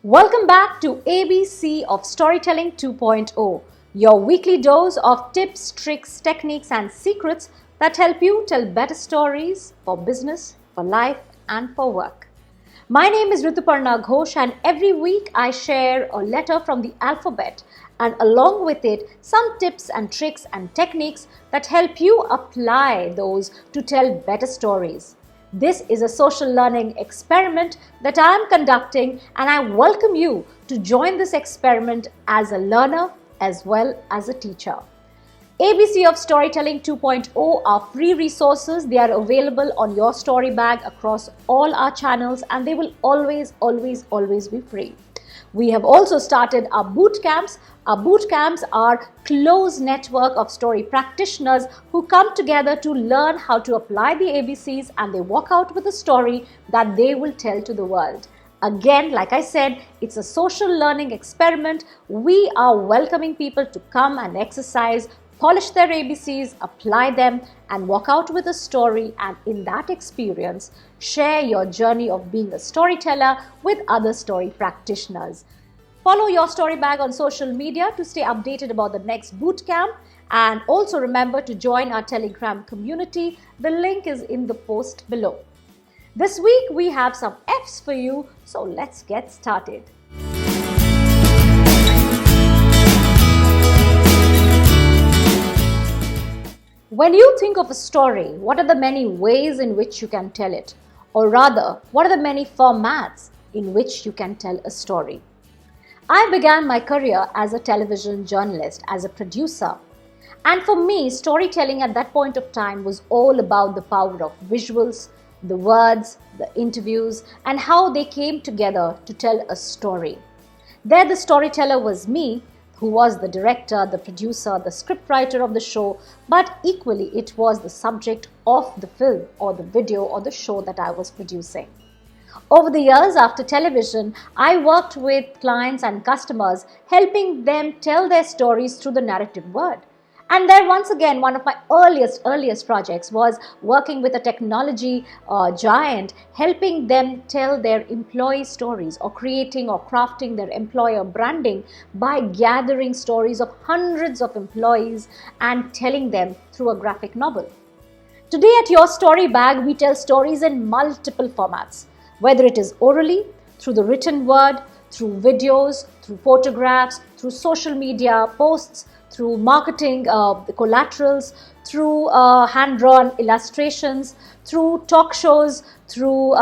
Welcome back to ABC of Storytelling 2.0, your weekly dose of tips, tricks, techniques, and secrets that help you tell better stories for business, for life, and for work. My name is Rituparna Ghosh, and every week I share a letter from the alphabet and along with it some tips and tricks and techniques that help you apply those to tell better stories. This is a social learning experiment that I am conducting, and I welcome you to join this experiment as a learner as well as a teacher. ABC of Storytelling 2.0 are free resources. They are available on your story bag across all our channels, and they will always be free. We have also started our boot camps. Our boot camps are close network of story practitioners who come together to learn how to apply the ABCs, and they walk out with a story that they will tell to the world. Again, like I said, it's a social learning experiment. We are welcoming people to come and exercise, polish their ABCs, apply them, and walk out with a story, and in that experience, share your journey of being a storyteller with other story practitioners. Follow Your Story Bag on social media to stay updated about the next boot camp, and also remember to join our Telegram community. The link is in the post below. This week we have some F's for you, so let's get started. When you think of a story, what are the many ways in which you can tell it? Or rather, what are the many formats in which you can tell a story? I began my career as a television journalist, as a producer. And for me, storytelling at that point of time was all about the power of visuals, the words, the interviews, and how they came together to tell a story. There the storyteller was me, who was the director, the producer, the scriptwriter of the show, but equally it was the subject of the film or the video or the show that I was producing. Over the years after television, I worked with clients and customers, helping them tell their stories through the narrative word. And there once again, one of my earliest projects was working with a technology giant, helping them tell their employee stories or creating or crafting their employer branding by gathering stories of hundreds of employees and telling them through a graphic novel. Today at Your Story Bag, we tell stories in multiple formats, whether it is orally, through the written word, through videos, through photographs, through social media posts, through marketing the collaterals, through hand-drawn illustrations, through talk shows, through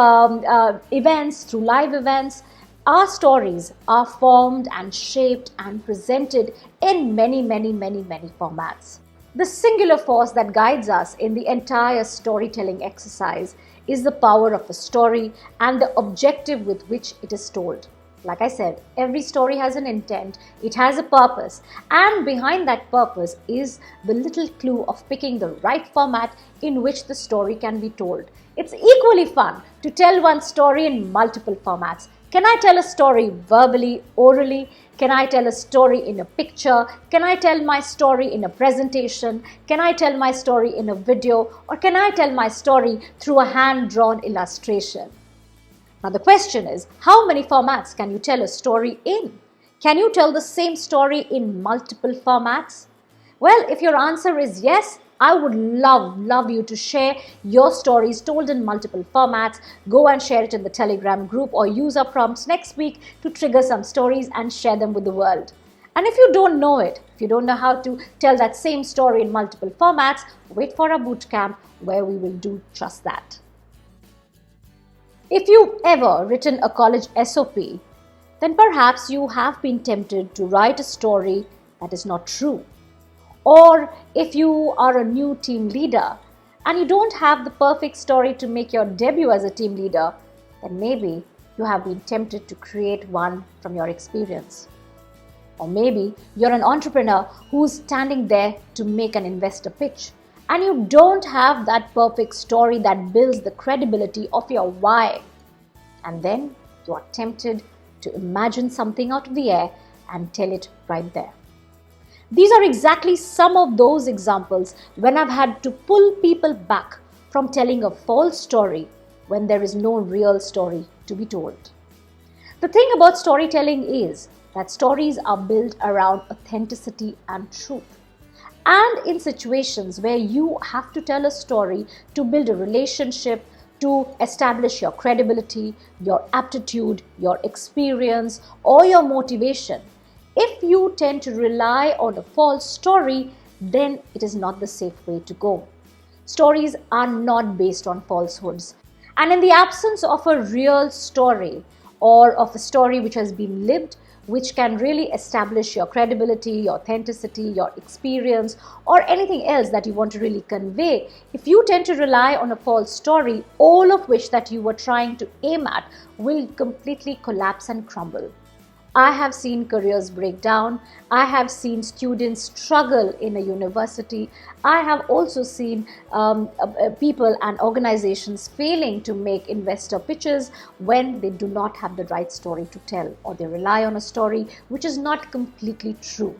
events, through live events. Our stories are formed and shaped and presented in many formats. The singular force that guides us in the entire storytelling exercise is the power of a story and the objective with which it is told. Like I said, every story has an intent, it has a purpose, and behind that purpose is the little clue of picking the right format in which the story can be told. It's equally fun to tell one story in multiple formats. Can I tell a story verbally, orally? Can I tell a story in a picture? Can I tell my story in a presentation? Can I tell my story in a video? Or can I tell my story through a hand-drawn illustration? Now the question is, how many formats can you tell a story in? Can you tell the same story in multiple formats? Well, if your answer is yes, I would love you to share your stories told in multiple formats. Go and share it in the Telegram group or use our prompts next week to trigger some stories and share them with the world. And if you don't know it, if you don't know how to tell that same story in multiple formats, wait for our boot camp where we will do just that. If you've ever written a college SOP, then perhaps you have been tempted to write a story that is not true. Or if you are a new team leader and you don't have the perfect story to make your debut as a team leader, then maybe you have been tempted to create one from your experience. Or maybe you're an entrepreneur who's standing there to make an investor pitch, and you don't have that perfect story that builds the credibility of your why. And then you are tempted to imagine something out of the air and tell it right there. These are exactly some of those examples when I've had to pull people back from telling a false story when there is no real story to be told. The thing about storytelling is that stories are built around authenticity and truth. And in situations where you have to tell a story to build a relationship, to establish your credibility, your aptitude, your experience, or your motivation, if you tend to rely on a false story, then it is not the safe way to go. Stories are not based on falsehoods. And in the absence of a real story or of a story which has been lived, which can really establish your credibility, your authenticity, your experience, or anything else that you want to really convey, if you tend to rely on a false story, all of which that you were trying to aim at will completely collapse and crumble. I have seen careers break down. I have seen students struggle in a university. I have also seen people and organizations failing to make investor pitches when they do not have the right story to tell, or they rely on a story which is not completely true.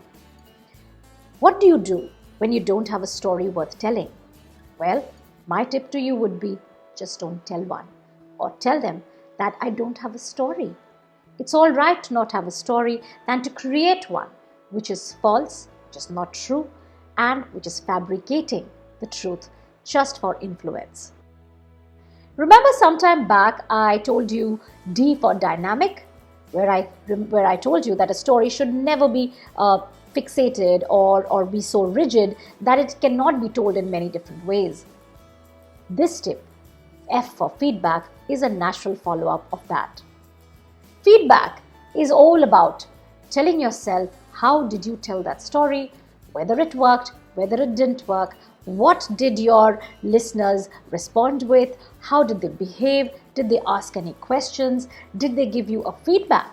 What do you do when you don't have a story worth telling? Well, my tip to you would be just don't tell one, or tell them that I don't have a story. It's all right to not have a story than to create one which is false, which is not true, and which is fabricating the truth just for influence. Remember some time back I told you D for dynamic, where I told you that a story should never be fixated or be so rigid that it cannot be told in many different ways. This tip, F for feedback, is a natural follow-up of that. Feedback is all about telling yourself how did you tell that story, whether it worked, whether it didn't work, what did your listeners respond with, how did they behave, did they ask any questions, did they give you a feedback?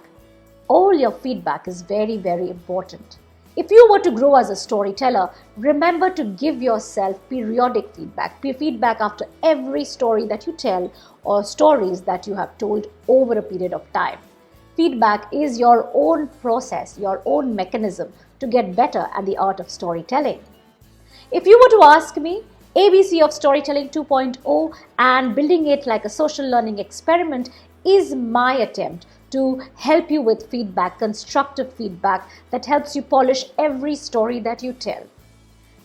All your feedback is very, very important. If you were to grow as a storyteller, remember to give yourself periodic feedback after every story that you tell or stories that you have told over a period of time. Feedback is your own process, your own mechanism to get better at the art of storytelling. If you were to ask me, ABC of Storytelling 2.0 and building it like a social learning experiment is my attempt to help you with feedback, constructive feedback that helps you polish every story that you tell.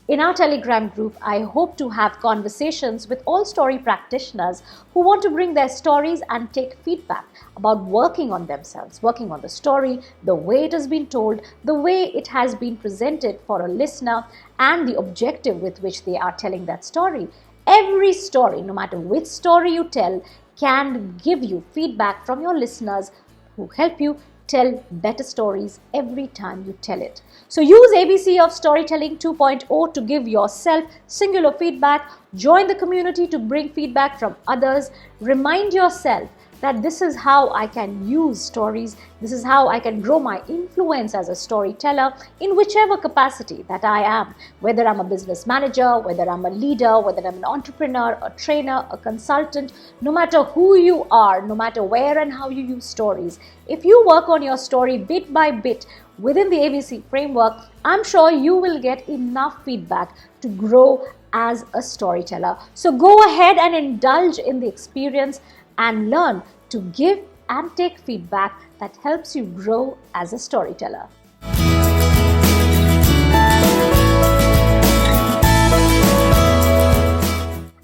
In our Telegram group, I hope to have conversations with all story practitioners who want to bring their stories and take feedback about working on themselves, working on the story, the way it has been told, the way it has been presented for a listener, and the objective with which they are telling that story. Every story, no matter which story you tell, can give you feedback from your listeners who help you tell better stories every time you tell it. So use ABC of Storytelling 2.0 to give yourself singular feedback. Join the community to bring feedback from others. Remind yourself that this is how I can use stories. This is how I can grow my influence as a storyteller in whichever capacity that I am. Whether I'm a business manager, whether I'm a leader, whether I'm an entrepreneur, a trainer, a consultant, no matter who you are, no matter where and how you use stories, if you work on your story bit by bit within the ABC framework, I'm sure you will get enough feedback to grow as a storyteller. So go ahead and indulge in the experience and learn to give and take feedback that helps you grow as a storyteller.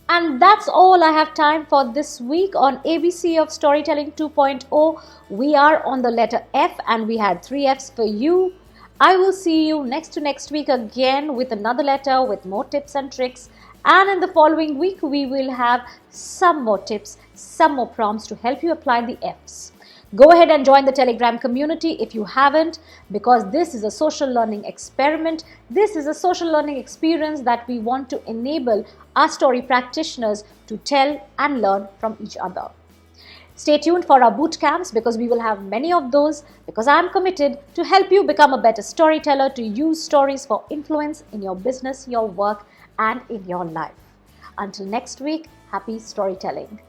And that's all I have time for this week on ABC of Storytelling 2.0. We are on the letter F and we had 3 Fs for you. I will see you next week again with another letter with more tips and tricks. And in the following week, we will have some more tips, some more prompts to help you apply the Fs. Go ahead and join the Telegram community if you haven't, because this is a social learning experiment. This is a social learning experience that we want to enable our story practitioners to tell and learn from each other. Stay tuned for our boot camps because we will have many of those, because I am committed to help you become a better storyteller, to use stories for influence in your business, your work, and in your life. Until next week, happy storytelling.